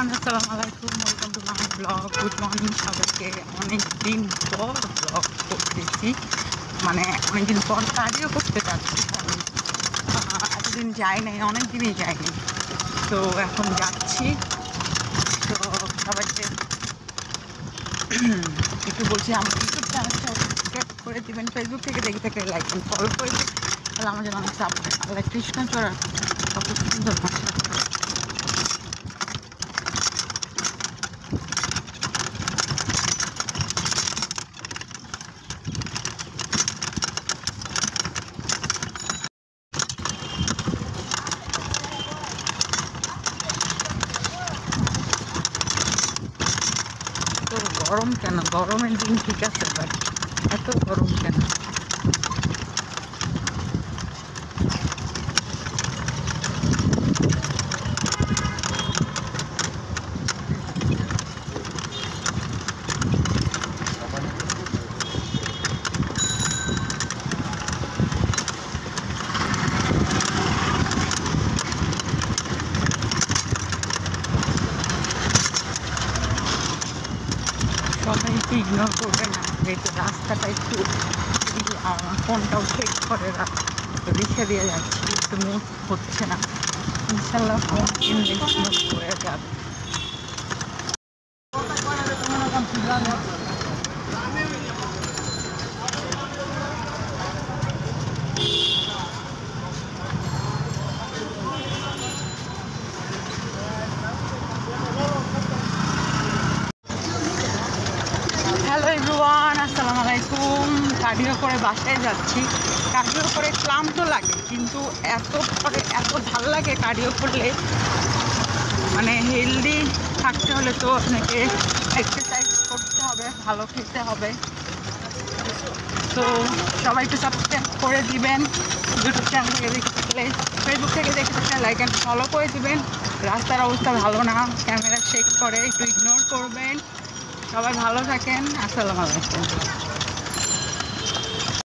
Everyone, আসসালামু আলাইকুম, welcome to my blog. Good morning সবাইকে। অনেক দিন পর ব্লগ করতেছি, মানে অনেকদিন পর কাজও করতে যাচ্ছি। এতদিন যাই নাই, অনেক দিনই যাইনি, তো এখন যাচ্ছি। তো সবাইকে একটু বলছি, আমার ইউটিউব চ্যানেলটা সাবস্ক্রাইব করে দেবেন, ফেসবুক থেকে দেখে থাকলে লাইক অ্যান্ড ফলো করে দেবেন, তাহলে আমার যেন অনেক সাপোর্ট। আল্লাহ কৃষ্ণচূড়া কত সুন্দর ভাষা। তো গরম কেন? গরমের দিন ঠিক আছে, বাট এত গরম কেন? সবাই একটু ইগনোর করবে না, যেহেতু রাস্তাটা একটু ফোনটাও চেক করে রেখে দিয়ে যাচ্ছি, একটু মুভ হচ্ছে না। ইনশাল্লাহ ফোন কিনলে মুভ হয়ে যাবে। হ্যালো এভরিওয়ান, আসসালামু আলাইকুম। কার্ডিও করে বাসায় যাচ্ছি। কার্ডিও করে ক্লান্ত লাগে, কিন্তু এত ভালো লাগে কার্ডিও করলে। মানে হেলদি থাকতে হলে তো আপনাকে এক্সারসাইজ করতে হবে, ভালো খেতে হবে। তো সবাই একটু সাবস্ক্রাইব করে দিবেন, ইউটিউব চ্যানেল থেকে দেখে থাকলে, ফেসবুক থেকে দেখে থাকলে লাইক অ্যান্ড ফলো করে দিবেন। রাস্তার অবস্থা ভালো না, ক্যামেরা শেক করে, একটু ইগনোর করবেন। সবাই ভালো থাকেন। আসসালামু আলাইকুম।